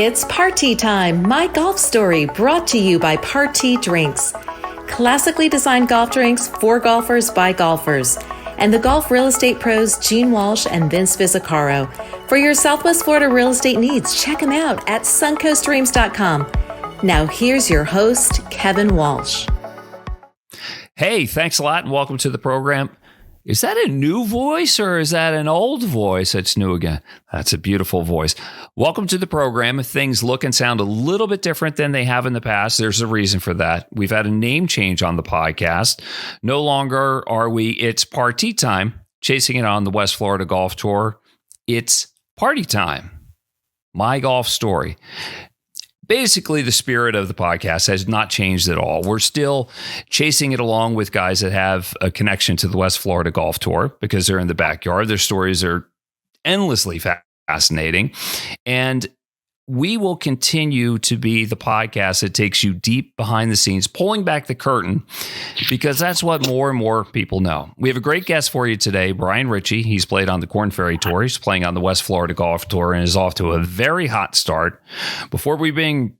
It's party time, my golf story, brought to you by Party Drinks. Classically designed golf drinks for golfers by golfers. And the golf real estate pros Gene Walsh and Vince Visicaro. For your Southwest Florida real estate needs, check them out at suncoastdreams.com. Now here's your host, Kevin Walsh. Hey, thanks a lot and welcome to the program. Is that a new voice or is that an old voice that's new again? That's a beautiful voice. Welcome to the program. If things look and sound a little bit different than they have in the past, there's a reason for that. We've had a name change on the podcast. No longer are we It's Party Time, chasing it on the West Florida Golf Tour. It's Party Time, my golf story. Basically, the spirit of the podcast has not changed at all. We're still chasing it along with guys that have a connection to the West Florida Golf Tour because they're in the backyard. Their stories are endlessly fascinating. And we will continue to be the podcast that takes you deep behind the scenes, pulling back the curtain, because that's what more and more people know. We have a great guest for you today, Brian Richey. He's played on the Korn Ferry Tour. He's playing on the West Florida Golf Tour and is off to a very hot start. Before we bring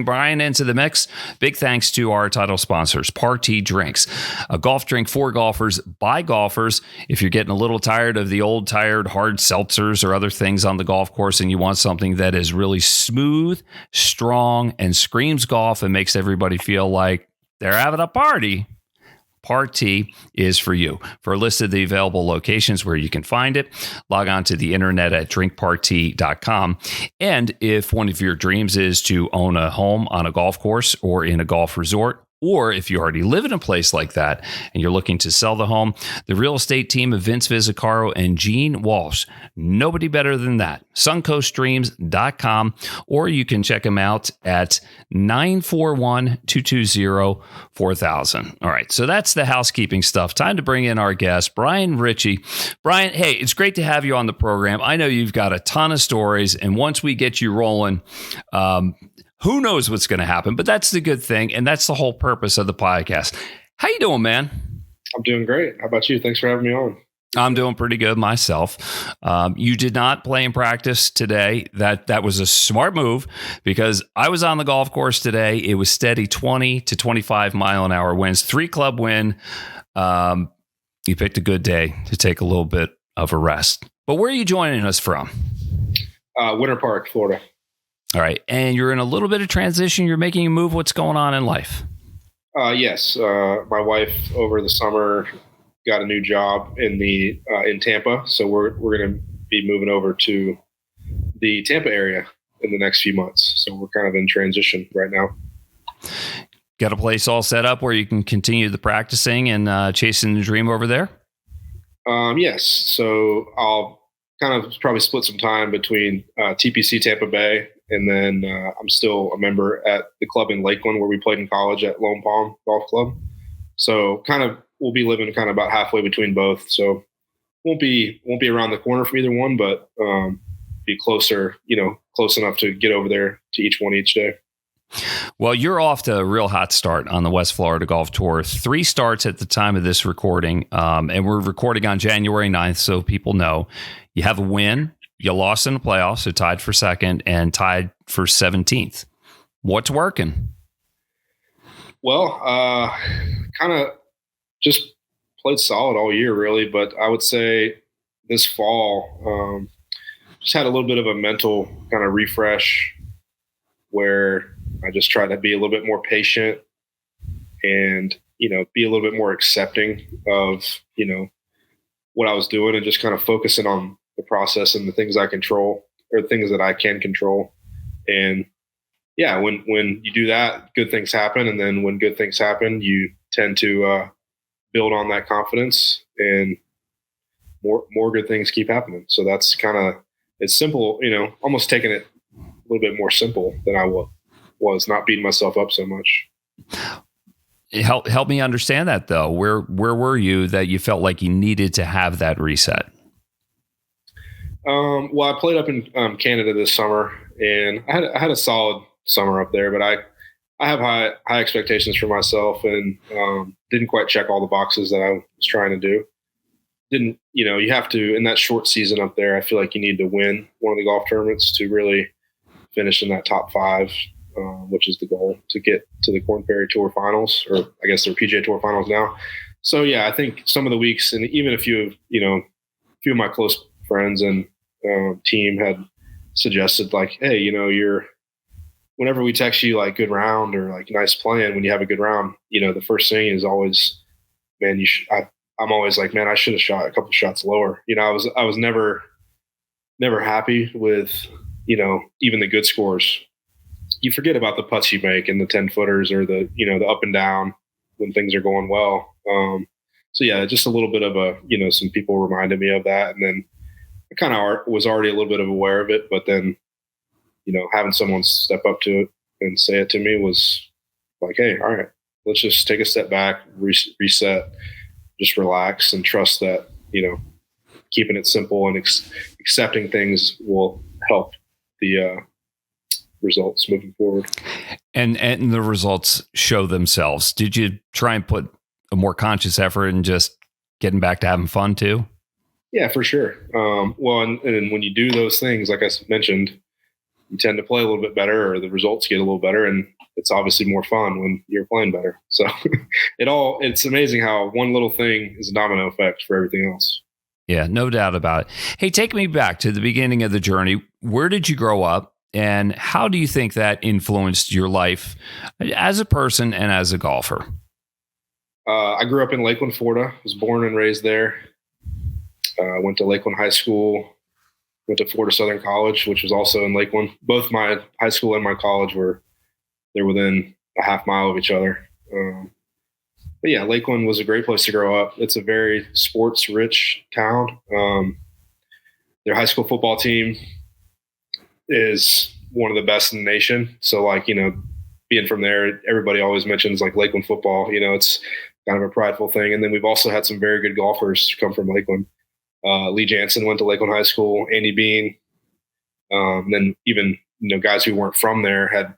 Brian into the mix, big thanks to our title sponsors, Party Drinks, a golf drink for golfers by golfers. If you're getting a little tired of the old, tired, hard seltzers or other things on the golf course and you want something that is really smooth, strong, and screams golf and makes everybody feel like they're having a party, Party is for you. For a list of the available locations where you can find it, log on to the internet at drinkparty.com. And if one of your dreams is to own a home on a golf course or in a golf resort, or if you already live in a place like that and you're looking to sell the home, the real estate team of Vince Visicaro and Gene Walsh, nobody better than that. suncoastdreams.com, or you can check them out at 941-220-4000. All right, so that's the housekeeping stuff. Time to bring in our guest, Brian Richey. Brian, hey, it's great to have you on the program. I know you've got a ton of stories, and once we get you rolling, who knows what's going to happen, but that's the good thing, and that's the whole purpose of the podcast. How you doing, man? I'm doing great. How about you? Thanks for having me on. I'm doing pretty good myself. You did not play in practice today. That was a smart move because I was on the golf course today. It was steady 20 to 25 mile an hour winds, 3-club win. You picked a good day to take a little bit of a rest. But where are you joining us from? Winter Park, Florida. All right. And you're in a little bit of transition. You're making a move. What's going on in life? Yes. My wife over the summer got a new job in Tampa. So we're going to be moving over to the Tampa area in the next few months. So we're kind of in transition right now. Got a place all set up where you can continue the practicing and chasing the dream over there? Yes. So I'll kind of probably split some time between TPC Tampa Bay. And then I'm still a member at the club in Lakeland where we played in college at Lone Palm Golf Club. So kind of we'll be living kind of about halfway between both. So won't be around the corner from either one, but be closer, close enough to get over there to each one each day. Well, you're off to a real hot start on the West Florida Golf Tour. 3 starts at the time of this recording, and we're recording on January 9th, so people know. You have a win. You lost in the playoffs, so tied for second and tied for 17th. What's working? Well, kind of just played solid all year, really. But I would say this fall, just had a little bit of a mental kind of refresh where I just tried to be a little bit more patient and, be a little bit more accepting of, what I was doing and just kind of focusing on the process and the things I control or things that I can control. And yeah, when you do that, good things happen. And then when good things happen, you tend to build on that confidence and more good things keep happening. So that's kind of, it's simple, almost taking it a little bit more simple than I was, not beating myself up so much. Help me understand that though. Where were you that you felt like you needed to have that reset? Well, I played up in Canada this summer, and I had a solid summer up there, but I have high expectations for myself, and didn't quite check all the boxes that I was trying to do. You have to, in that short season up there, I feel like you need to win one of the golf tournaments to really finish in that top 5, which is the goal to get to the Korn Ferry Tour Finals, or I guess they're PGA Tour Finals now. So yeah, I think some of the weeks, and even a few of my close friends and team had suggested like, hey, whenever we text you like good round or like nice playing, when you have a good round, the first thing is always, man, I'm always like, man, I should have shot a couple shots lower. I was never happy with, even the good scores. You forget about the putts you make and the 10 footers or the up and down when things are going well. So yeah, just a little bit of some people reminded me of that. And then I kind of was already a little bit aware of it, but then, having someone step up to it and say it to me was like, hey, all right, let's just take a step back, reset, just relax and trust that, keeping it simple and accepting things will help the results moving forward. And the results show themselves. Did you try and put a more conscious effort in just getting back to having fun too? Yeah, for sure. Well, and when you do those things, like I mentioned, you tend to play a little bit better, or the results get a little better, and it's obviously more fun when you're playing better. So it's amazing how one little thing is a domino effect for everything else. Yeah, no doubt about it. Hey, take me back to the beginning of the journey. Where did you grow up, and how do you think that influenced your life as a person and as a golfer? I grew up in Lakeland, Florida. Was born and raised there. Went to Lakeland High School. Went to Florida Southern College, which was also in Lakeland. Both my high school and my college they're within a half mile of each other. But yeah, Lakeland was a great place to grow up. It's a very sports rich town. Their high school football team is one of the best in the nation. So like, being from there, everybody always mentions like Lakeland football, it's kind of a prideful thing. And then we've also had some very good golfers come from Lakeland. Lee Jansen went to Lakeland High School, Andy Bean. Then even, guys who weren't from there had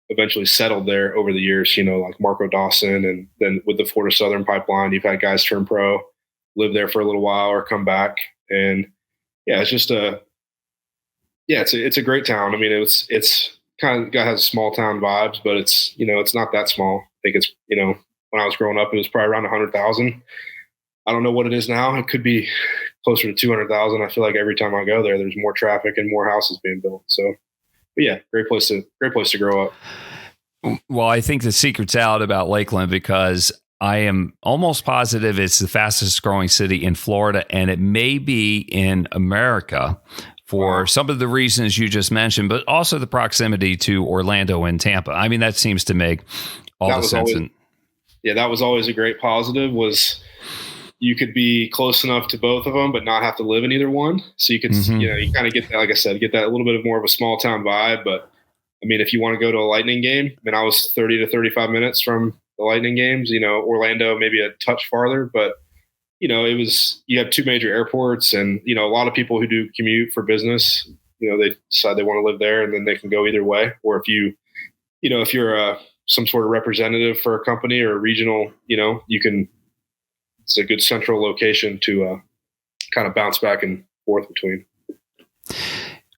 eventually settled there over the years, like Marco Dawson. And then with the Florida Southern pipeline, you've had guys turn pro, live there for a little while or come back. And yeah, it's just it's a great town. I mean, it's kind of has small town vibes, but it's not that small. I think it's, when I was growing up, it was probably around 100,000. I don't know what it is now. It could be closer to 200,000. I feel like every time I go there, there's more traffic and more houses being built. So, but yeah, great place to grow up. Well, I think the secret's out about Lakeland because I am almost positive it's the fastest growing city in Florida, and it may be in America for some of the reasons you just mentioned, but also the proximity to Orlando and Tampa. I mean, that seems to make all the sense. That was always a great positive, was you could be close enough to both of them, but not have to live in either one. So you could, you kind of get that, like I said, get that a little bit of more of a small town vibe. But I mean, if you want to go to a Lightning game, I mean, I was 30 to 35 minutes from the Lightning games, Orlando, maybe a touch farther, but you have two major airports, and, a lot of people who do commute for business, they decide they want to live there, and then they can go either way. Or if if you're some sort of representative for a company or a regional, it's a good central location to kind of bounce back and forth between.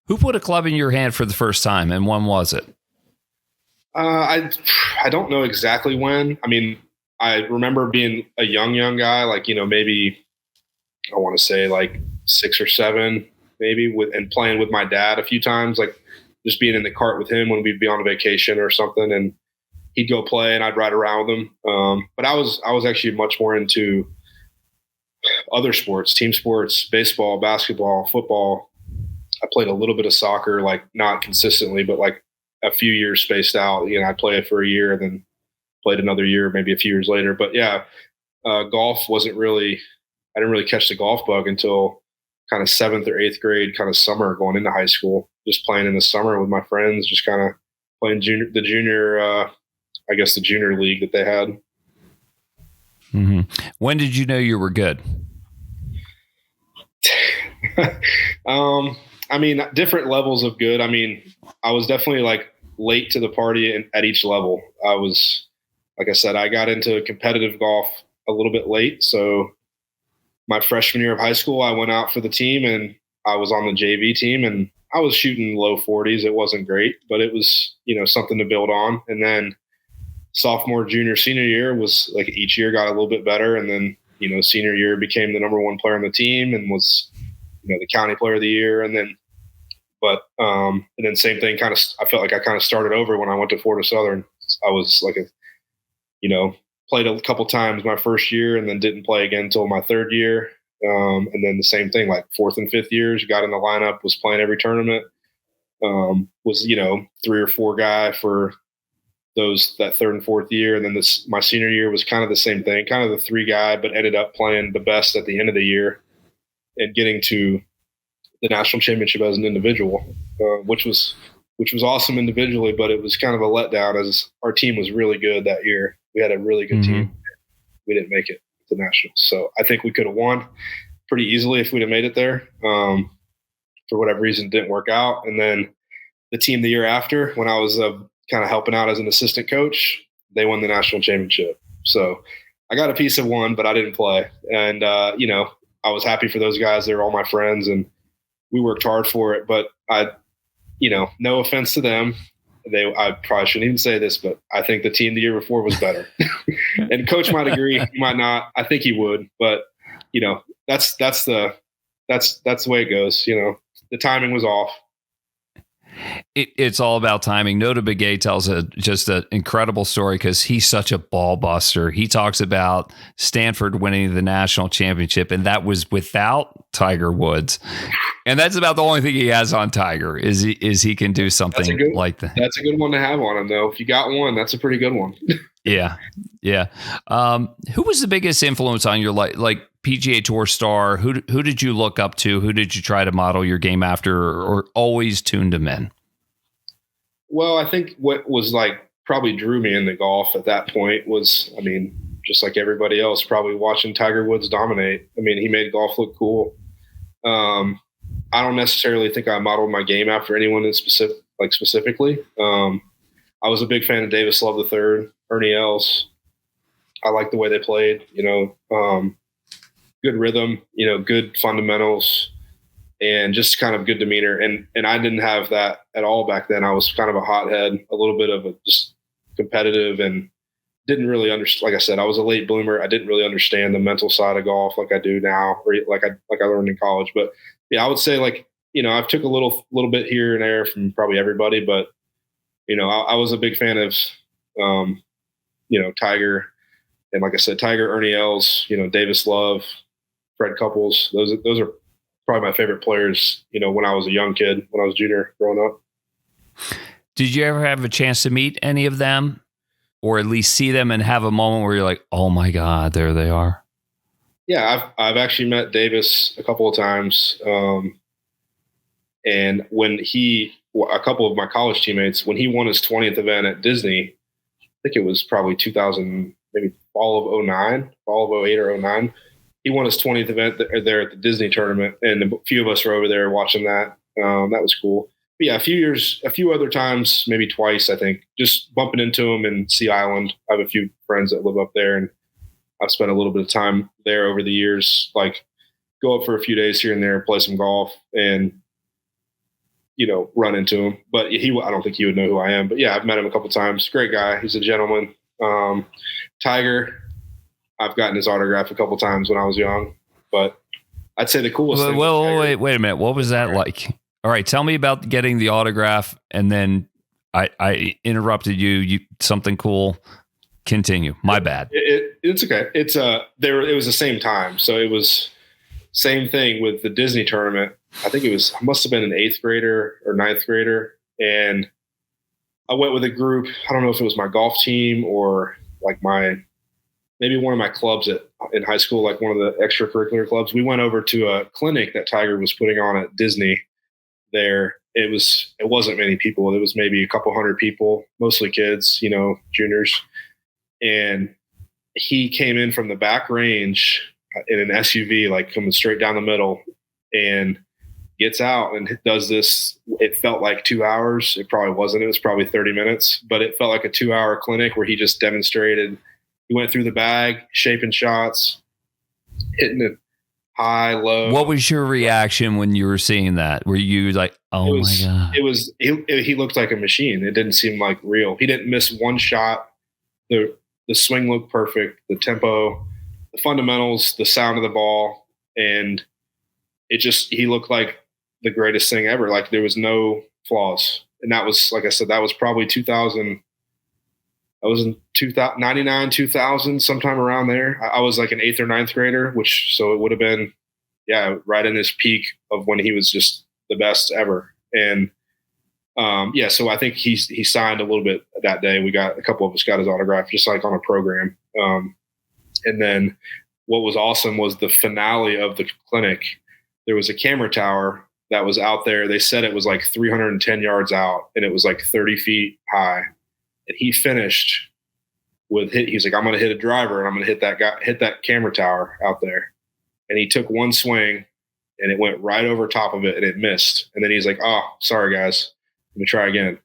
Who put a club in your hand for the first time, and when was it? I don't know exactly when. I mean, I remember being a young guy, like, maybe I want to say like 6 or 7, maybe, and playing with my dad a few times, like just being in the cart with him when we'd be on a vacation or something, and he'd go play and I'd ride around with him. But I was actually much more into other sports, team sports, baseball, basketball, football. I played a little bit of soccer, like not consistently, but like a few years spaced out. I'd play it for a year and then played another year, maybe a few years later. But yeah, golf I didn't really catch the golf bug until kind of 7th or 8th grade, kind of summer going into high school, just playing in the summer with my friends, just kind of playing the junior league that they had. Mm-hmm. When did you know you were good? I mean, different levels of good. I mean, I was definitely like late to the party at each level. I was, like I said, I got into competitive golf a little bit late. So my freshman year of high school, I went out for the team and I was on the JV team, and I was shooting low 40s. It wasn't great, but it was, something to build on. And then sophomore, junior, senior year was like each year got a little bit better. And then, senior year became the number one player on the team and was, the county player of the year. And then, and then same thing I felt like I kind of started over when I went to Florida Southern. I was like played a couple times my first year and then didn't play again until my third year. And then the same thing, like fourth and fifth years, got in the lineup, was playing every tournament, was, 3 or 4 guy for that third and fourth year. And then my senior year was kind of the same thing, kind of the 3 guy, but ended up playing the best at the end of the year and getting to the national championship as an individual, which was awesome individually, but it was kind of a letdown as our team was really good that year. We had a really good team. We didn't make it to nationals. So I think we could have won pretty easily if we'd have made it there. For whatever reason, it didn't work out. And then the team the year after, when I was kind of helping out as an assistant coach, they won the national championship. So I got a piece of one, but I didn't play. And, I was happy for those guys. They were all my friends and we worked hard for it, but no offense to them. I probably shouldn't even say this, but I think the team the year before was better. And coach might agree, he might not. I think he would, but that's the way it goes. The timing was off. It's all about timing. Nota Begay tells just an incredible story because he's such a ball buster. He talks about Stanford winning the national championship, and that was without Tiger Woods. And that's about the only thing he has on Tiger is he can do something like that. That's a good one to have on him, though. If you got one, that's a pretty good one. Yeah. Who was the biggest influence on your life? Like PGA Tour star? Who did you look up to? Who did you try to model your game after, or always tuned him in? Well, I think what was probably drew me into golf at that point was, just like everybody else, probably watching Tiger Woods dominate. He made golf look cool. I don't necessarily think I modeled my game after anyone in specifically. I was a big fan of Davis Love III, Ernie Els. I liked the way they played, good rhythm, good fundamentals, and just kind of good demeanor. And I didn't have that at all back then. I was kind of a hothead, a little bit of just competitive, and didn't really understand. Like I said, I was a late bloomer. I didn't really understand the mental side of golf like I do now, or like I learned in college. But yeah, I would say I've took a little bit here and there from probably everybody, but I was a big fan of Tiger, and like I said, Tiger, Ernie Els, Davis Love, Fred Couples. Those are probably my favorite players, when I was a young kid, when I was junior growing up. Did you ever have a chance to meet any of them, or at least see them and have a moment where you're like, oh my God, there they are? Yeah, I've actually met Davis a couple of times. And when a couple of my college teammates, when he won his 20th event at Disney, I think it was probably 2000, maybe fall of 08 or 09. He won his 20th event there at the Disney tournament, and a few of us were over there watching that. That was cool. But yeah, a few other times, maybe twice, I think, just bumping into him in Sea Island. I have a few friends that live up there, and I've spent a little bit of time there over the years, go up for a few days here and there, play some golf, and run into him. But I don't think he would know who I am. But yeah, I've met him a couple of times. Great guy. He's a gentleman. Tiger, I've gotten his autograph a couple of times when I was young. But I'd say the coolest thing. Wait a minute. What was that like? All right, tell me about getting the autograph, and then I interrupted you. Something cool. Continue. My bad. It's okay. It was the same time, so it was same thing with the Disney tournament. I think must have been an 8th grader or 9th grader, and I went with a group. I don't know if it was my golf team or maybe one of my clubs in high school, like one of the extracurricular clubs. We went over to a clinic that Tiger was putting on at Disney. There, it wasn't many people. It was maybe a couple hundred people, mostly kids, juniors. And he came in from the back range in an SUV, coming straight down the middle, and gets out and does this. It felt like 2 hours. It probably wasn't. It was probably 30 minutes, but it felt like a 2-hour clinic where he just demonstrated. He went through the bag, shaping shots, hitting it high, low. What was your reaction when you were seeing that? Were you like, Oh my God. He looked like a machine. It didn't seem like real. He didn't miss one shot. The swing looked perfect. The tempo, the fundamentals, the sound of the ball, and he looked like the greatest thing ever. Like there was no flaws. And that was, like I said, that was probably 2000. I was in 99, 2000, sometime around there. I was like an 8th or 9th grader, so it would have been, right in his peak of when he was just the best ever. And so I think he signed a little bit that day. A couple of us got his autograph, just like on a program. And then what was awesome was the finale of the clinic. There was a camera tower that was out there. They said it was like 310 yards out, and it was like 30 feet high. And he finished he's like, I'm going to hit a driver, and I'm going to hit that camera tower out there. And he took one swing, and it went right over top of it, and it missed. And then he's like, oh, sorry guys, let me try again.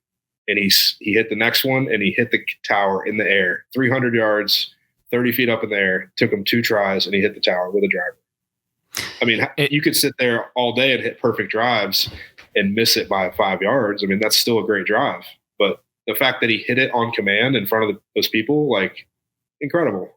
And he hit the next one, and he hit the tower in the air, 300 yards, 30 feet up in the air. Took him 2 tries, and he hit the tower with a driver. I mean, you could sit there all day and hit perfect drives and miss it by 5 yards. I mean, that's still a great drive. But the fact that he hit it on command in front of those people, like, incredible.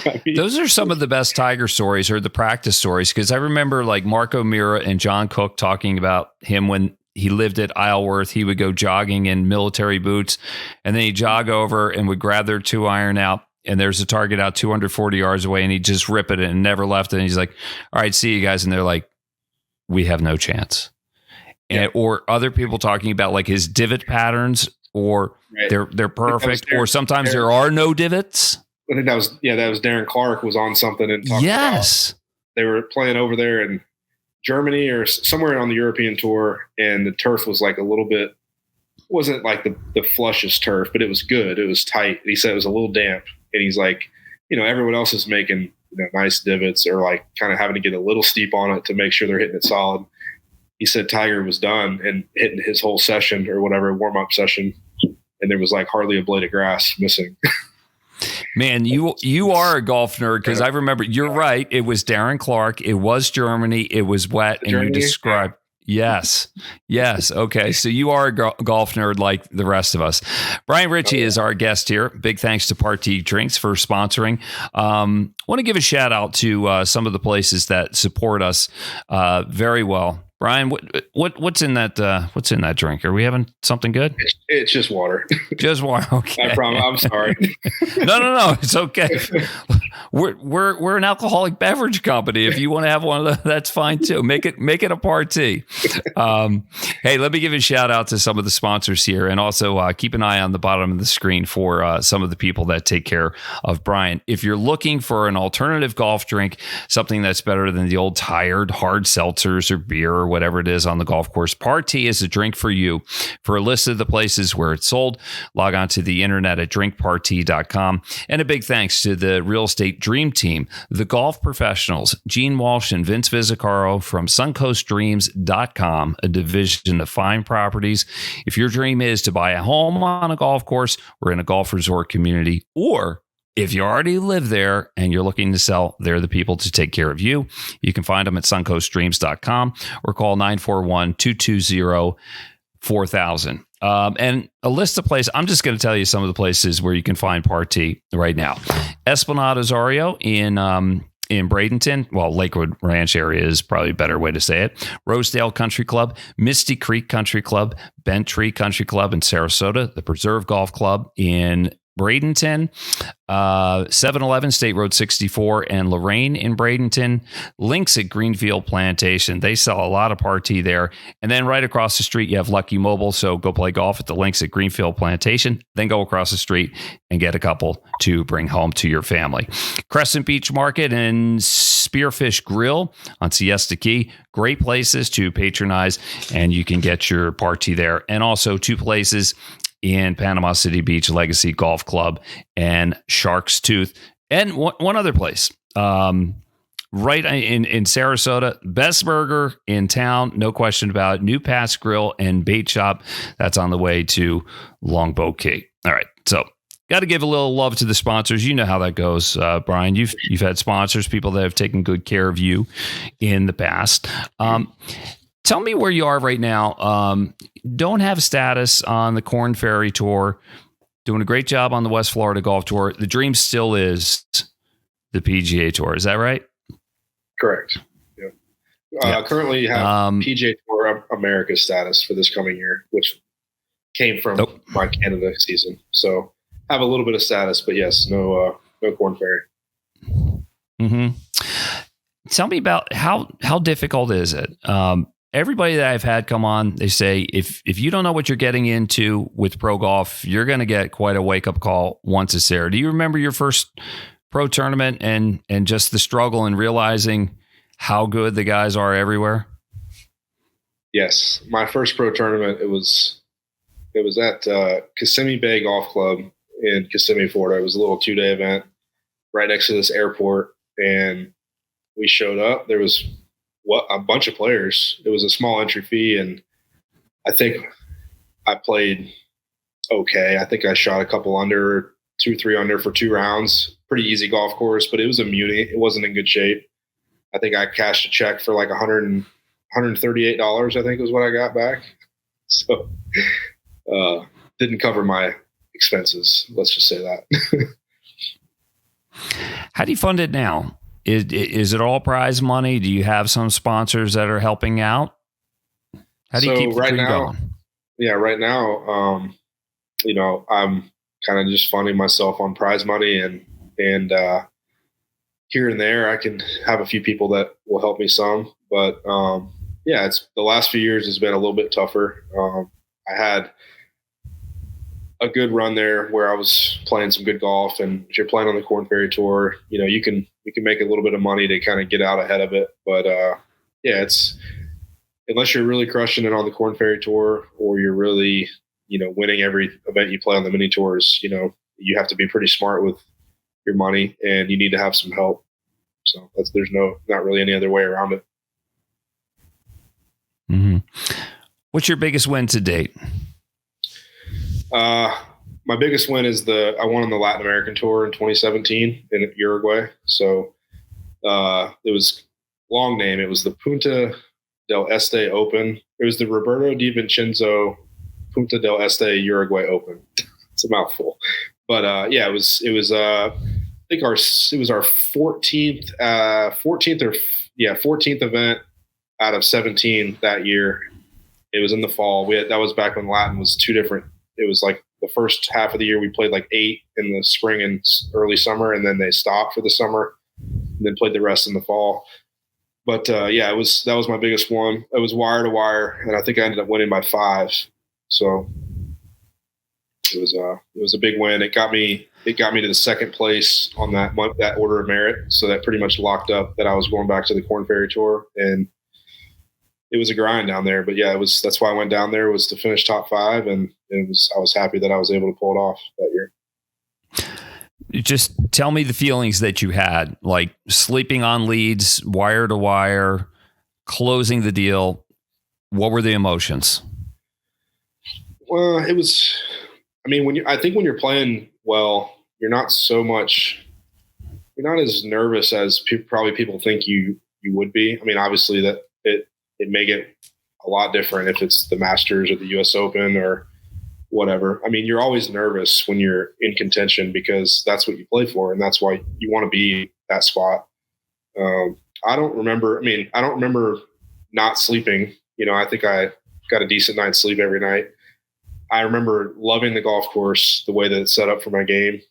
I mean, those are some of the best Tiger stories, or the practice stories, because I remember like Mark O'Meara and John Cook talking about him when he lived at Isleworth. He would go jogging in military boots, and then he'd jog over and would grab their 2-iron out, and there's a target out 240 yards away, and he'd just rip it and never left it. And he's like, all right, see you guys. And they're like, we have no chance. Yeah. Or other people talking about like his divot patterns, or they're perfect, or sometimes there are no divots. I think that was Darren Clark was on something and talking about they were playing over there in Germany or somewhere on the European tour, and the turf was like a little bit, wasn't like the flushest turf, but it was good. It was tight. And he said it was a little damp, and he's like, everyone else is making nice divots, or like kind of having to get a little steep on it to make sure they're hitting it solid. He said Tiger was done and hitting his whole session or whatever, warm-up session, and there was like hardly a blade of grass missing. Man, you are a golf nerd, because I remember, you're right. It was Darren Clark. It was Germany. It was wet. And you described, yes. Okay. So you are a golf nerd like the rest of us. Brian Richey is our guest here. Big thanks to Party Drinks for sponsoring. Want to give a shout out to some of the places that support us very well. Brian, what's in that drink? Are we having something good? It's just water. Just water. Okay. I promise. I'm sorry. No. It's okay. We're an alcoholic beverage company. If you want to have one of those, that's fine too. Make it a party. Hey, let me give a shout out to some of the sponsors here, and also keep an eye on the bottom of the screen for some of the people that take care of Brian. If you're looking for an alternative golf drink, something that's better than the old tired hard seltzers or beer or whatever it is on the golf course, Party is a drink for you. For a list of the places where it's sold, log on to the internet at drinkparty.com. And a big thanks to the real estate dream team, the golf professionals, Gene Walsh and Vince Vizzacaro from suncoastdreams.com, a division of Fine Properties. If your dream is to buy a home on a golf course or in a golf resort community, or if you already live there and you're looking to sell, they're the people to take care of you. You can find them at suncoastdreams.com or call 941-220-4000. And a list of places. I'm just going to tell you some of the places where you can find Party right now. Esplanade Azario in Bradenton. Well, Lakewood Ranch area is probably a better way to say it. Rosedale Country Club, Misty Creek Country Club, Bent Tree Country Club in Sarasota, the Preserve Golf Club in Bradenton, 7-Eleven State Road 64 and Lorraine in Bradenton, Links at Greenfield Plantation. They sell a lot of Party there. And then right across the street, you have Lucky Mobile. So go play golf at the Links at Greenfield Plantation, then go across the street and get a couple to bring home to your family. Crescent Beach Market and Spearfish Grill on Siesta Key. Great places to patronize, and you can get your Party there. And also 2 places in Panama City Beach, Legacy Golf Club and Shark's Tooth. And one other place, right in Sarasota, best burger in town, no question about it. New Pass Grill and Bait Shop. That's on the way to Longbow Key. All right, so got to give a little love to the sponsors. You know how that goes, Brian. You've had sponsors, people that have taken good care of you in the past. Tell me where you are right now. Don't have status on the Korn Ferry Tour. Doing a great job on the West Florida Golf Tour. The dream still is the PGA Tour. Is that right? Correct. Yeah. Currently you have PGA Tour America status for this coming year, which came from my Canada season. So have a little bit of status, but yes, no Korn Ferry. Mm-hmm. Tell me about how difficult is it? Everybody that I've had come on, they say, if you don't know what you're getting into with pro golf, you're going to get quite a wake-up call once it's there. Do you remember your first pro tournament and just the struggle and realizing how good the guys are everywhere? Yes. My first pro tournament, it was at Kissimmee Bay Golf Club in Kissimmee, Florida. It was a little 2-day event right next to this airport. And we showed up. There was a bunch of players. It was a small entry fee, and I think I played okay. I think I shot a couple under, 2-3 under for 2 rounds. Pretty easy golf course, but it was a muni. It wasn't in good shape. I think I cashed a check for like $138, I think was what I got back. So didn't cover my expenses. Let's just say that. How do you fund it now? Is it all prize money? Do you have some sponsors that are helping out? How do you keep the dream going? Yeah, right now, I'm kind of just funding myself on prize money, and here and there I can have a few people that will help me some. But it's the last few years has been a little bit tougher. I had a good run there where I was playing some good golf, and if you're playing on the Korn Ferry Tour, you can make a little bit of money to kind of get out ahead of it. But it's unless you're really crushing it on the Korn Ferry Tour, or you're really winning every event you play on the mini tours, you have to be pretty smart with your money, and you need to have some help. So there's not really any other way around it. Mm-hmm. What's your biggest win to date? My biggest win is I won on the Latin American Tour in 2017 in Uruguay. So it was long name. It was the Punta del Este Open. It was the Roberto Di Vincenzo Punta del Este Uruguay Open. It's a mouthful, but it was I think it was our 14th event out of 17 that year. It was in the fall. That was back when Latin was 2 different. It was like the first half of the year we played like 8 in the spring and early summer, and then they stopped for the summer and then played the rest in the fall. But that was my biggest one. It was wire to wire, and I think I ended up winning by 5. So it was a big win. It got me to the second place on that order of merit. So that pretty much locked up that I was going back to the Korn Ferry Tour, and it was a grind down there. But that's why I went down there, was to finish top 5, and I was happy that I was able to pull it off that year. Just tell me the feelings that you had, like sleeping on leads, wire to wire, closing the deal. What were the emotions? Well, it was, I think when you're playing well, you're not as nervous as probably people think you would be. Obviously that it may get a lot different if it's the Masters or the US Open or whatever. You're always nervous when you're in contention, because that's what you play for, and that's why you want to be that spot. I don't remember not sleeping. I think I got a decent night's sleep every night. I remember loving the golf course, the way that it's set up for my game,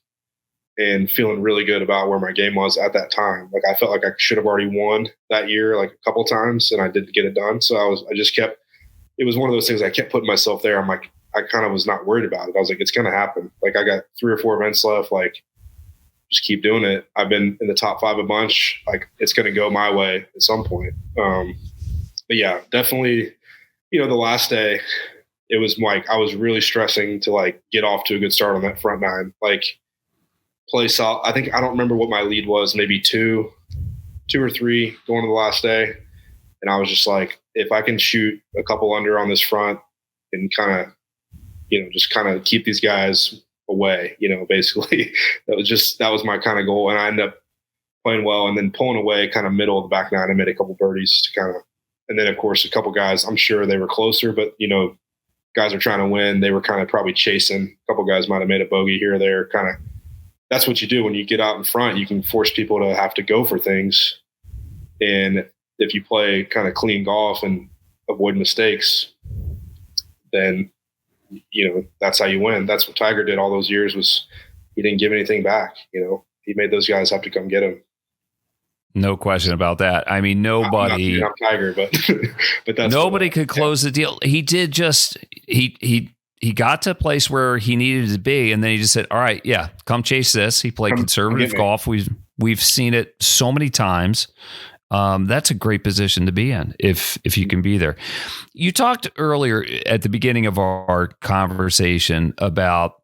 and feeling really good about where my game was at that time. Like, I felt like I should have already won that year, like a couple times, and I didn't get it done. So it was one of those things I kept putting myself there. I'm like, I kind of was not worried about it. I was like, it's going to happen. Like, I got 3 or 4 events left. Like, just keep doing it. I've been in the top 5 a bunch. Like, it's going to go my way at some point. But yeah, definitely, the last day, it was like, I was really stressing to like get off to a good start on that front 9, like play solid. I don't remember what my lead was, maybe 2 or 3 going to the last day. And I was just like, if I can shoot a couple under on this front and just kind of keep these guys away, basically that was my kind of goal. And I ended up playing well and then pulling away kind of middle of the back 9. I made a couple birdies to kind of And then of course a couple guys, I'm sure they were closer, but guys are trying to win. They were kind of probably chasing. A couple guys might've made a bogey here or there. Kind of, that's what you do when you get out in front. You can force people to have to go for things. And if you play kind of clean golf and avoid mistakes, then, that's how you win. That's what Tiger did all those years, was he didn't give anything back. He made those guys have to come get him. No question about that. I mean, nobody. I'm Tiger, but that's nobody could close the deal. He did just he got to a place where he needed to be, and then he just said, "All right, yeah, come chase this." He played conservative golf. We've seen it so many times. That's a great position to be in if you can be there. You talked earlier at the beginning of our conversation about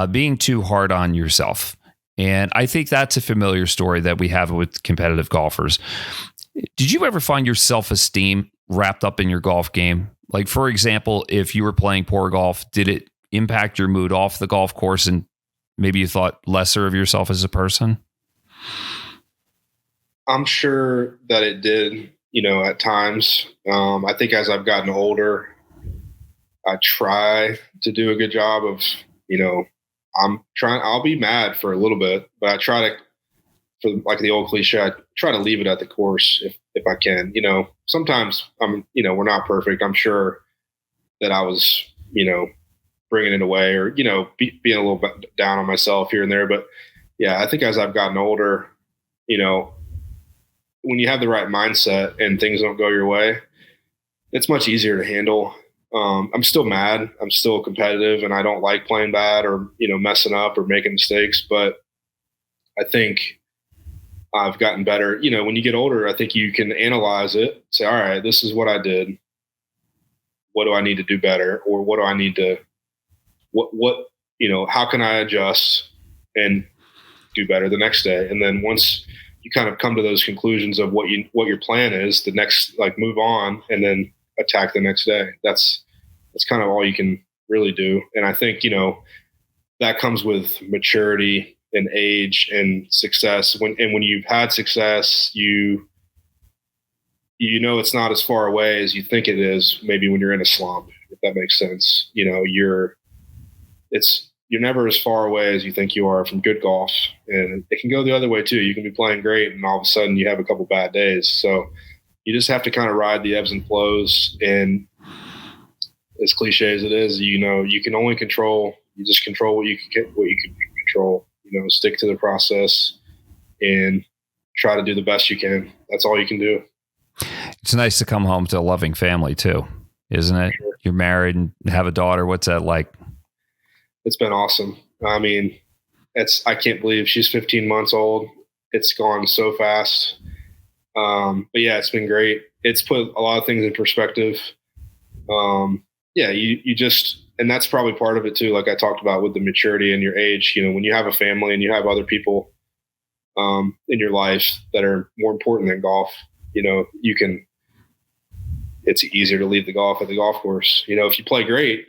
being too hard on yourself. And I think that's a familiar story that we have with competitive golfers. Did you ever find your self-esteem wrapped up in your golf game? Like, for example, if you were playing poor golf, did it impact your mood off the golf course and maybe you thought lesser of yourself as a person? I'm sure that it did, at times. I think as I've gotten older, I try to do a good job of, I'll be mad for a little bit, but I try to, for like the old cliche, I try to leave it at the course if I can. Sometimes we're not perfect. I'm sure that I was, bringing it away or, being a little bit down on myself here and there. But yeah, I think as I've gotten older, when you have the right mindset and things don't go your way, it's much easier to handle. I'm still mad. I'm still competitive and I don't like playing bad or, messing up or making mistakes. But I think I've gotten better. When you get older, I think you can analyze it, say, all right, this is what I did. What do I need to do better? Or what do I need to, how can I adjust and do better the next day? And then once you kind of come to those conclusions of what your plan is, the next, move on and then attack the next day. That's kind of all you can really do. And I think, that comes with maturity and age and success. When you've had success, it's not as far away as you think it is. Maybe when you're in a slump, if that makes sense, you're never as far away as you think you are from good golf. And it can go the other way too. You can be playing great and all of a sudden you have a couple bad days. So you just have to kind of ride the ebbs and flows. And as cliche as it is, you can only control, you just control what you can control, stick to the process and try to do the best you can. That's all you can do. It's nice to come home to a loving family too, isn't it? Sure. You're married and have a daughter. What's that like? It's been awesome. I mean, I can't believe she's 15 months old. It's gone so fast. But yeah, it's been great. It's put a lot of things in perspective. You just, and that's probably part of it too. Like I talked about with the maturity and your age, when you have a family and you have other people, in your life that are more important than golf, it's easier to leave the golf at the golf course. If you play great,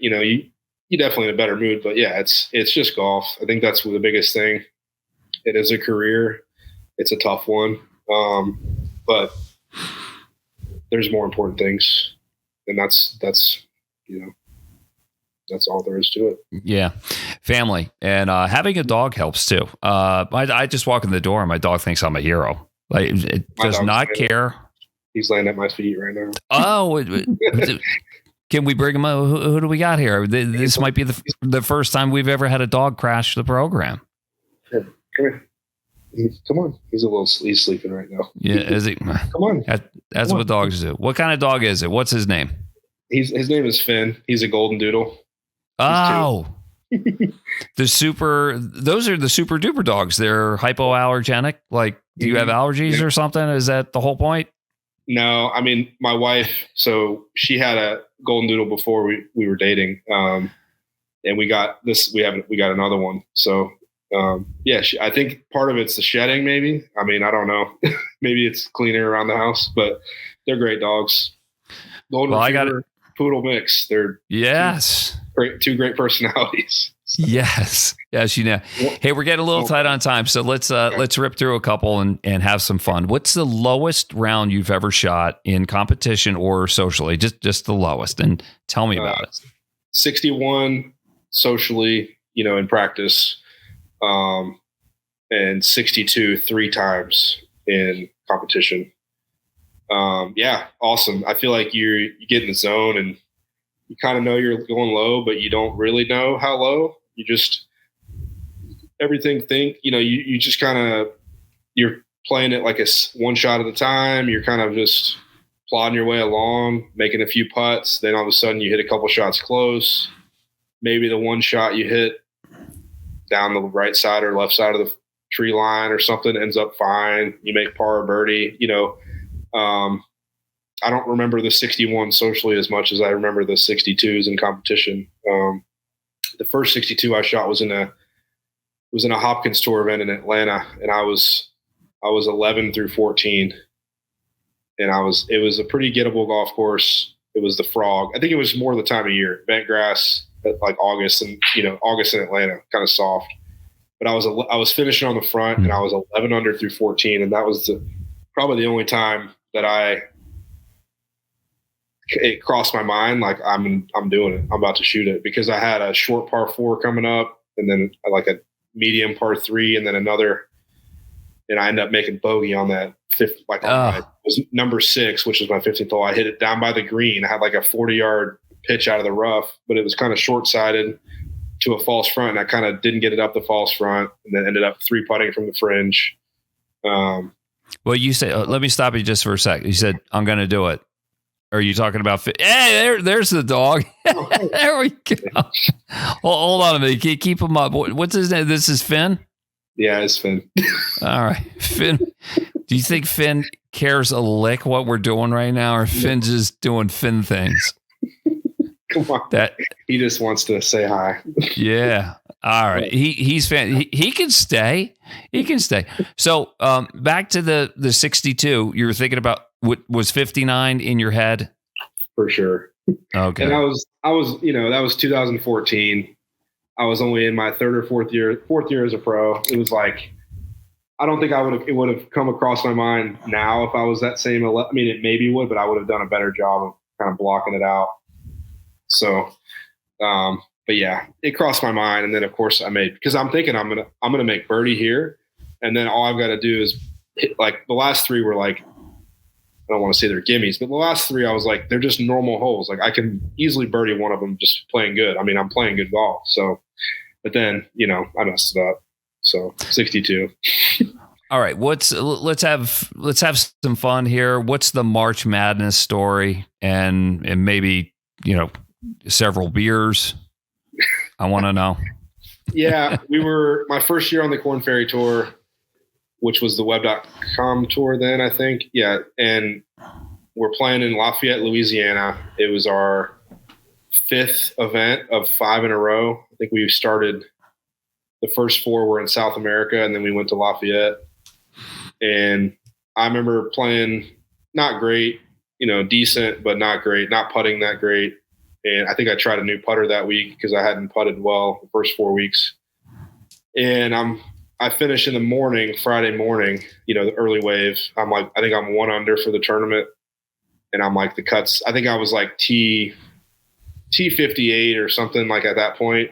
you're definitely in a better mood, but yeah, it's just golf. I think that's the biggest thing. It is a career. It's a tough one. But there's more important things, and that's all there is to it. Yeah. Family and having a dog helps too. I just walk in the door and my dog thinks I'm a hero. Like it does not care. He's laying at my feet right now. Oh, can we bring him up? Who do we got here? This might be the first time we've ever had a dog crash the program. Here, come here. Come on. He's sleeping right now. Yeah, is he? Come on. That's what dogs do. What kind of dog is it? What's his name? His name is Finn. He's a golden doodle. Oh, those are the super duper dogs. They're hypoallergenic. Like, do you have allergies or something? Is that the whole point? No, I mean, my wife, so she had a golden doodle before we were dating. And we got another one. So, I think part of it's the shedding, maybe. I mean, I don't know. Maybe it's cleaner around the house, but they're great dogs. Golden Retriever, poodle mix. They're yes. two great personalities. Yes. Yes, you know. Hey, we're getting a little tight on time, so let's rip through a couple and have some fun. What's the lowest round you've ever shot in competition or socially? Just the lowest, and tell me about it. 61 socially, in practice, and 62 3 times in competition. Yeah, awesome. I feel like you get in the zone and you kind of know you're going low, but you don't really know how low. You just you just kind of, you're playing it like a one shot at a time. You're kind of just plodding your way along, making a few putts. Then all of a sudden you hit a couple shots close. Maybe the one shot you hit down the right side or left side of the tree line or something ends up fine. You make par or birdie, I don't remember the 61 socially as much as I remember the 62s in competition. The first 62 I shot was in a Hopkins Tour event in Atlanta, and I was 11 through 14, and it was a pretty gettable golf course. It was the Frog. I think it was more the time of year, bent grass at like August, and August in Atlanta, kind of soft. But I was finishing on the front, and I was 11 under through 14, and that was probably the only time that it crossed my mind, like I'm doing it. I'm about to shoot it, because I had a short par 4 coming up, and then like a medium par 3, and then another, and I ended up making bogey on that fifth, it was number 6, which was my 15th hole. I hit it down by the green. I had like a 40-yard pitch out of the rough, but it was kind of short-sided to a false front, and I kind of didn't get it up the false front, and then ended up 3-putting from the fringe. Well, you say, let me stop you just for a sec. You said, I'm going to do it. Are you talking about? Hey, there's the dog. There we go. Hold on a minute. Keep him up. What's his name? This is Finn? Yeah, it's Finn. All right. Finn. Do you think Finn cares a lick what we're doing right now, or Finn's just doing Finn things? Come on. He just wants to say hi. Yeah. All right. He's fan. He can stay. He can stay. So back to the 62. You were thinking about was 59 in your head? For sure. Okay. And I was that was 2014. I was only in my third or fourth year as a pro. It was like, I don't think it would have come across my mind now if I was that same. I mean, it maybe would, but I would have done a better job of kind of blocking it out. So, but yeah, it crossed my mind. And then of course because I'm thinking I'm going to make birdie here. And then all I've got to do is hit, like the last 3 were like, I don't want to say they're gimmies, but the last 3, I was like, they're just normal holes. Like I can easily birdie one of them just playing good. I mean, I'm playing good golf. So, but then, I messed it up. So 62. All right. Let's have some fun here. What's the March Madness story? And maybe, several beers. I want to know. Yeah. My first year on the Corn Ferry Tour, which was the web.com tour then, I think. Yeah. And we're playing in Lafayette, Louisiana. It was our 5th event of 5 in a row. I think we started, the first 4 were in South America, and then we went to Lafayette. And I remember playing not great, decent, but not great, not putting that great. And I think I tried a new putter that week because I hadn't putted well the first 4 weeks. And I finished in the morning, Friday morning, the early wave. I'm like, I think I'm 1 under for the tournament. And I'm like, the cuts, I think I was like T58 or something like at that point,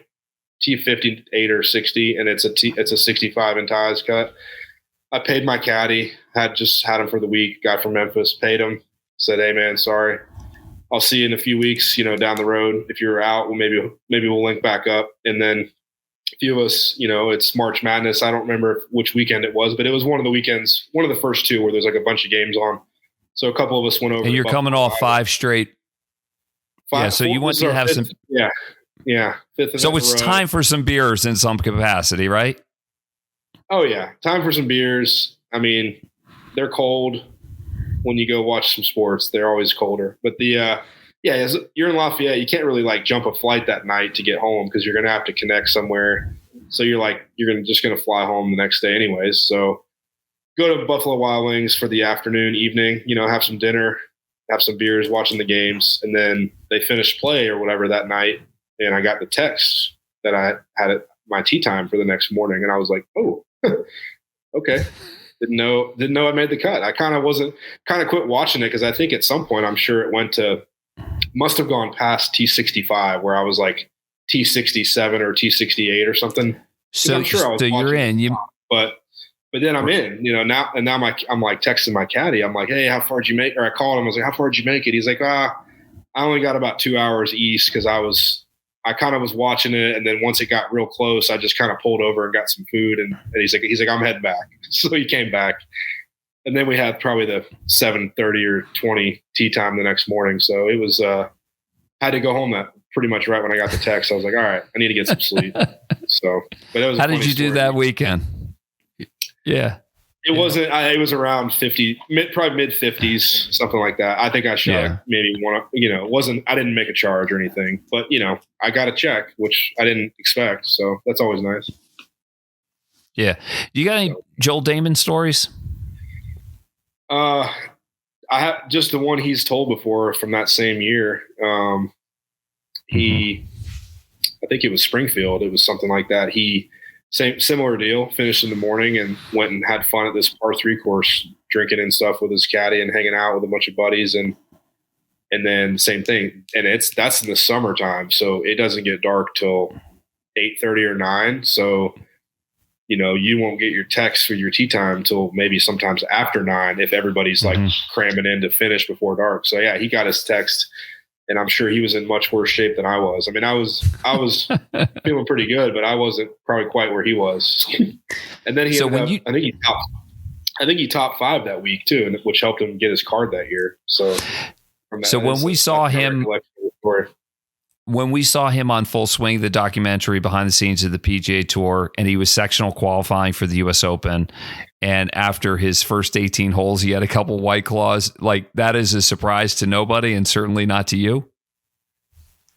T58 or 60. And it's a 65 in ties cut. I paid my caddy, had him for the week, guy from Memphis, paid him, said, hey man, sorry. I'll see you in a few weeks, down the road. If you're out, well, maybe we'll link back up. And then a few of us, it's March Madness. I don't remember which weekend it was, but it was one of the weekends, one of the first 2 where there's like a bunch of games on. So a couple of us went over. And you're coming off 5 straight. 5, yeah. So you want to have some. Yeah. Yeah. 5th so it's time for some beers in some capacity, right? Oh yeah. Time for some beers. I mean, they're cold when you go watch some sports. They're always colder, but you're in Lafayette. You can't really like jump a flight that night to get home because you're going to have to connect somewhere. So you're just going to fly home the next day anyways. So go to Buffalo Wild Wings for the afternoon, evening, have some dinner, have some beers, watching the games. And then they finish play or whatever that night. and I got the text that I had my tee time for the next morning, and I was like, oh, okay. Didn't know I made the cut. I kind of quit watching it because I think at some point I'm sure it must have gone past T65 where I was like T67 or T68 or something. So I'm sure I was you're in. But then I'm in, now I'm like texting my caddy. I'm like, hey, how far did you make? Or I called him. I was like, how far did you make it? He's like, I only got about 2 hours east because I kind of was watching it, and then once it got real close, I just kind of pulled over and got some food, and he's like, I'm heading back. So he came back, and then we had probably the 7:30 or 20 tee time the next morning. So it was had to go home that pretty much right when I got the text. I was like, all right, I need to get some sleep. So, but it was. How did you do that weekend? Yeah. It wasn't. It was around 50, probably mid 50s, something like that. I think I shot maybe one. It wasn't. I didn't make a charge or anything, but I got a check, which I didn't expect. So that's always nice. Yeah. Do you got any Joel Damon stories? I have just the one he's told before from that same year. I think it was Springfield. It was something like that. Similar deal, finished in the morning and went and had fun at this par 3 course, drinking and stuff with his caddy and hanging out with a bunch of buddies. And then same thing. And that's in the summertime. So it doesn't get dark till 8:30 or 9. So, you won't get your text for your tee time till maybe sometimes after 9, if everybody's like cramming in to finish before dark. So yeah, he got his text, and I'm sure he was in much worse shape than I was. I mean, I was feeling pretty good, but I wasn't probably quite where he was. And then I think he topped 5 that week too, which helped him get his card that year. So when we saw him on Full Swing, the documentary behind the scenes of the PGA Tour, and he was sectional qualifying for the US Open, and after his first 18 holes, he had a couple White Claws. Like, that is a surprise to nobody, and certainly not to you.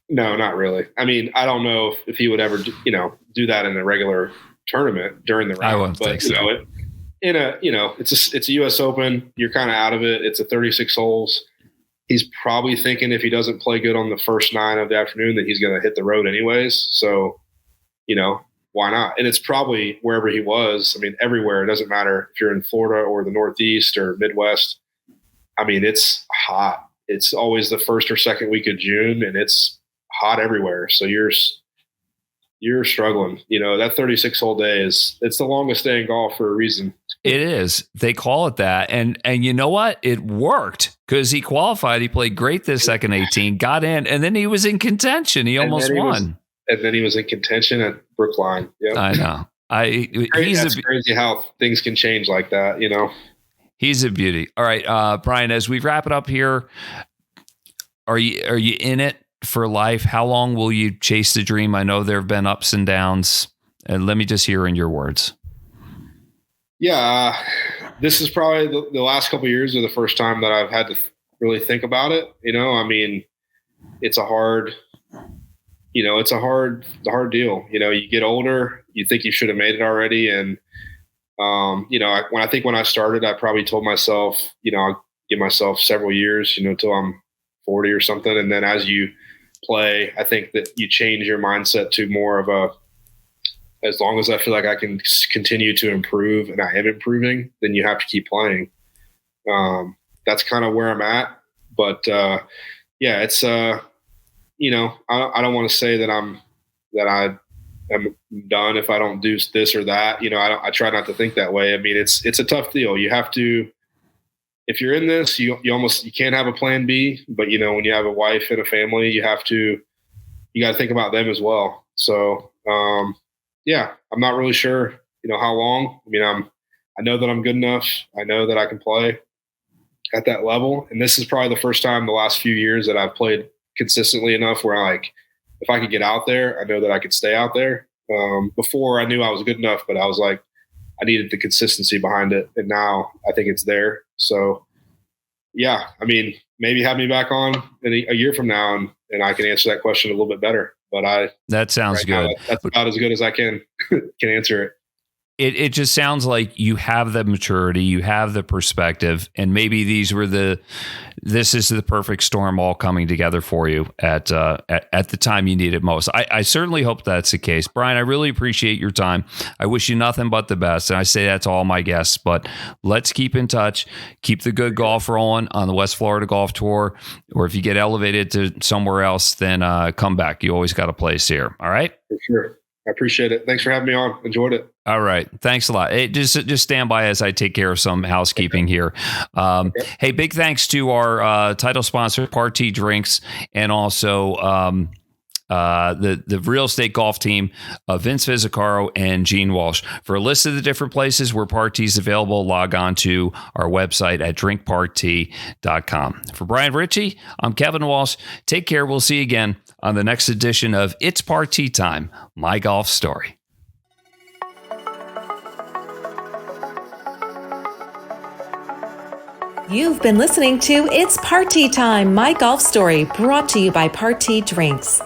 No, not really. I mean, I don't know if he would ever, do that in a regular tournament during the round. I wouldn't think so. It's a US Open. You're kind of out of it. It's a 36 holes. He's probably thinking if he doesn't play good on the first 9 of the afternoon that he's going to hit the road anyways. So, why not? And it's probably wherever he was. I mean, everywhere. It doesn't matter if you're in Florida or the Northeast or Midwest. I mean, it's hot. It's always the first or second week of June, and it's hot everywhere. So you're struggling. That 36 hole day it's the longest day in golf for a reason. It is. They call it that. And you know what? It worked because he qualified. He played great this second 18, got in, and then he was in contention. He almost won. And then he was in contention at Brookline. Yep. I know. It's crazy how things can change like that, He's a beauty. All right, Brian, as we wrap it up here, are you in it for life? How long will you chase the dream? I know there have been ups and downs. And let me just hear in your words. Yeah, this is probably the last couple of years are the first time that I've had to really think about it. I mean, it's a hard deal. You get older, you think you should have made it already. And, when I started, I probably told myself, I'll give myself several years, till I'm 40 or something. And then as you play, I think that you change your mindset to more of as long as I feel like I can continue to improve and I am improving, then you have to keep playing. That's kind of where I'm at. But it's I don't want to say that I am done if I don't do this or that. I try not to think that way. I mean, it's a tough deal. You have to, if you're in this, you can't have a plan B, but when you have a wife and a family, you got to think about them as well. So, I'm not really sure, how long. I mean, I know that I'm good enough. I know that I can play at that level. And this is probably the first time the last few years that I've played consistently enough where if I could get out there, I know that I could stay out there. Before I knew I was good enough, but I was like, I needed the consistency behind it. And now I think it's there. So yeah, I mean, maybe have me back on in a year from now and I can answer that question a little bit better. But that sounds good. That's about as good as I can answer it. it just sounds like you have the maturity, you have the perspective, and maybe this is the perfect storm all coming together for you at the time you need it most. I certainly hope that's the case. Brian, I really appreciate your time. I wish you nothing but the best. And I say that to all my guests, but let's keep in touch, keep the good golf rolling on the West Florida Golf Tour, or if you get elevated to somewhere else, then come back. You always got a place here. All right? For sure. I appreciate it. Thanks for having me on. Enjoyed it. All right. Thanks a lot. Hey, just stand by as I take care of some housekeeping here. Hey, big thanks to our title sponsor, Party Drinks, and also the real estate golf team of Vince Vizzacaro and Gene Walsh. For a list of the different places where Party is available, log on to our website at drinkparty.com. For Brian Richey, I'm Kevin Walsh. Take care. We'll see you again on the next edition of It's Party Time, My Golf Story. You've been listening to It's Party Time, My Golf Story, brought to you by Party Drinks.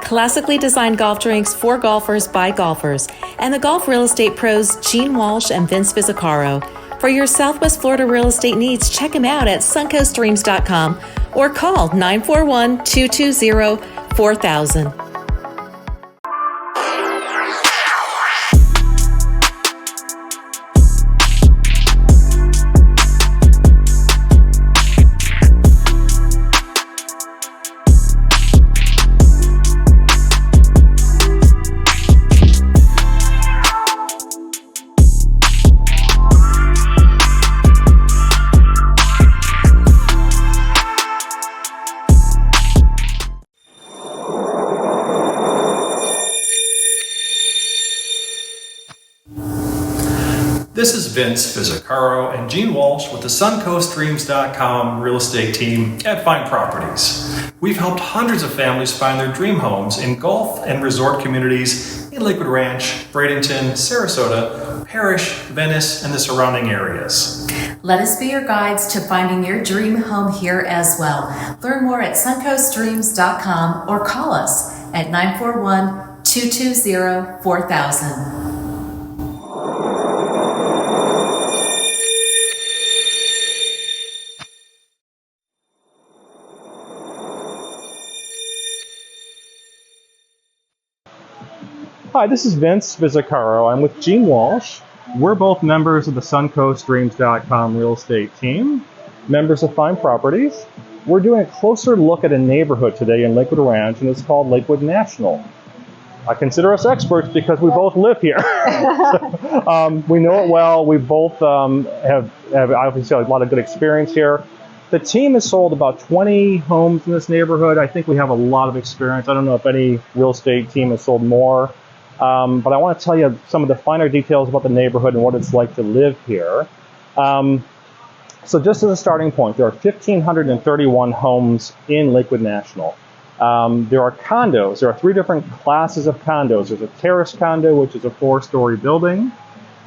Classically designed golf drinks for golfers by golfers, and the golf real estate pros Gene Walsh and Vince Vizzacaro. For your Southwest Florida real estate needs, check them out at suncoastdreams.com or call 941-220-4000. This is Vince Vizzacaro and Gene Walsh with the suncoastdreams.com real estate team at Fine Properties. We've helped hundreds of families find their dream homes in golf and resort communities in Lakewood Ranch, Bradenton, Sarasota, Parrish, Venice, and the surrounding areas. Let us be your guides to finding your dream home here as well. Learn more at suncoastdreams.com or call us at 941-220-4000. Hi, this is Vince Vizzacaro. I'm with Gene Walsh. We're both members of the suncoastdreams.com real estate team, members of Fine Properties. We're doing a closer look at a neighborhood today in Lakewood Ranch, and it's called Lakewood National. I consider us experts because we both live here. We know it well. We both have obviously a lot of good experience here. The team has sold about 20 homes in this neighborhood. I think we have a lot of experience. I don't know if any real estate team has sold more. But I want to tell you some of the finer details about the neighborhood and what it's like to live here. So just as a starting point, there are 1,531 homes in Lakewood National. There are condos. There are three different classes of condos. There's a terrace condo, which is a 4-story building.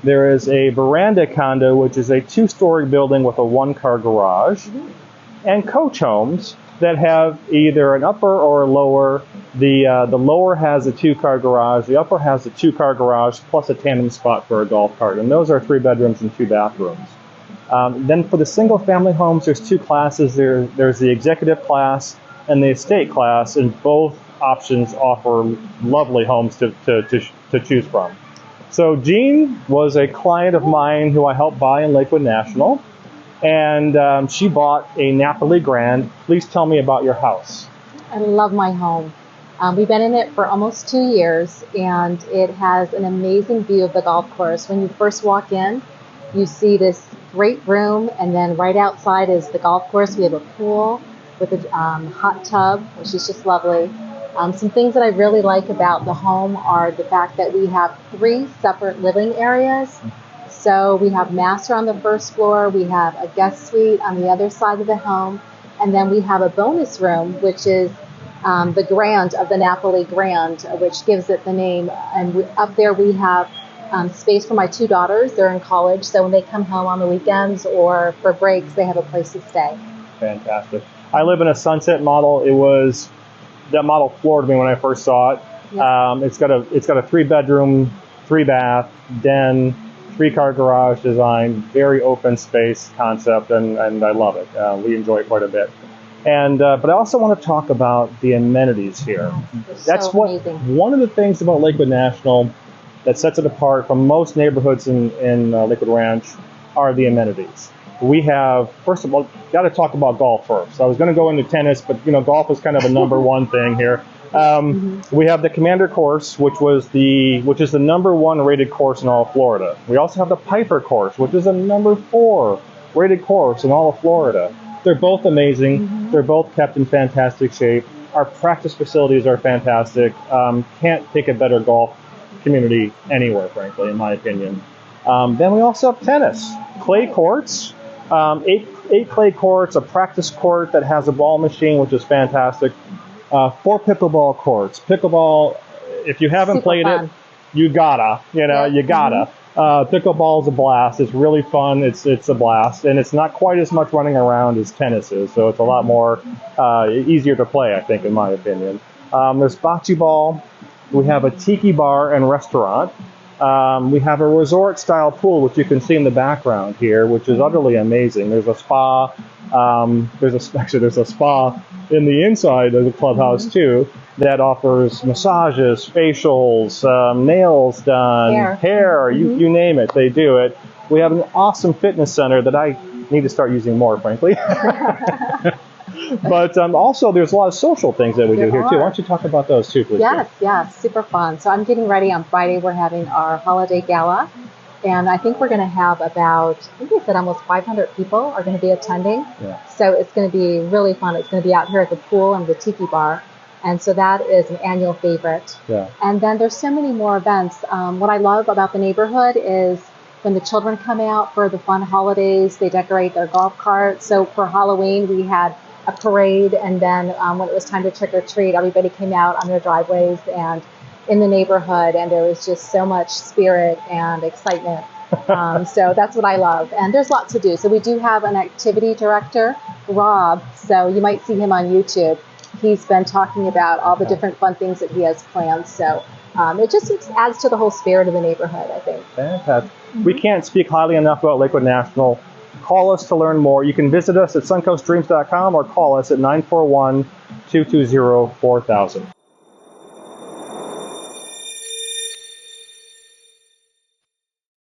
There is a veranda condo, which is a 2-story building with a 1-car garage. And coach homes that have either an upper or a lower. The lower has a 2-car garage. The upper has a 2-car garage plus a tandem spot for a golf cart. And those are 3 bedrooms and 2 bathrooms. Then for the single-family homes, there's 2 classes. There's the executive class and the estate class, and both options offer lovely homes to choose from. So Jean was a client of mine who I helped buy in Lakewood National, and she bought a Napoli Grand. Please tell me about your house. I love my home. We've been in it for almost 2 years, and it has an amazing view of the golf course. When you first walk in, you see this great room, and then right outside is the golf course. We have a pool with a hot tub, which is just lovely. Some things that I really like about the home are the fact that we have 3 separate living areas. So we have master on the first floor, we have a guest suite on the other side of the home, and then we have a bonus room, which is the Grand of the Napoli Grand, which gives it the name. And up there we have space for my 2 daughters. They're in college, so when they come home on the weekends or for breaks, they have a place to stay. Fantastic. I live in a Sunset model. That model floored me when I first saw it. Yeah. It's got a 3-bedroom 3-bath, den, 3-car garage design, very open space concept, and I love it. We enjoy it quite a bit. And but I also want to talk about the amenities here. That's so amazing. One of the things about Lakewood National that sets it apart from most neighborhoods in Lakewood Ranch are the amenities. We have, first of all, got to talk about golf first. I was going to go into tennis, but golf is kind of a number one thing here. We have the Commander course, which is the number 1 rated course in all of Florida. We also have the Piper course, which is a number 4 rated course in all of Florida. They're both amazing. They're both kept in fantastic shape. Our practice facilities are fantastic. Can't pick a better golf community anywhere, frankly, in my opinion. Then we also have tennis, clay courts. 8 clay courts, a practice court that has a ball machine, which is fantastic. 4 pickleball courts. Pickleball, if you haven't Super played fun. it, you gotta. You gotta. Pickleball is a blast. It's really fun. It's a blast, and it's not quite as much running around as tennis is, so it's a lot more easier to play, I think, in my opinion. There's bocce ball. We have a tiki bar and restaurant. We have a resort-style pool, which you can see in the background here, which is utterly amazing. There's a spa. There's a spa in the inside of the clubhouse too that offers massages, facials, nails done, hair. You name it, they do it. We have an awesome fitness center that I need to start using more, frankly. But also, there's a lot of social things that we do here, too. Why don't you talk about those, too, please? Yes, super fun. So I'm getting ready. On Friday, we're having our holiday gala. And I think we're going to have about, I think they said almost 500 people are going to be attending. Yeah. So it's going to be really fun. It's going to be out here at the pool and the tiki bar. And so that is an annual favorite. Yeah. And then there's so many more events. What I love about the neighborhood is when the children come out for the fun holidays, they decorate their golf carts. So for Halloween, we had a parade, and then when it was time to trick or treat, everybody came out on their driveways and in the neighborhood, and there was just so much spirit and excitement. So that's what I love, and there's lots to do. So we do have an activity director, Rob, so you might see him on YouTube. He's been talking about all the different fun things that he has planned, so it just adds to the whole spirit of the neighborhood, I think. Fantastic. We can't speak highly enough about Lakewood National. Call us to learn more. You can visit us at suncoastdreams.com or call us at 941-220-4000.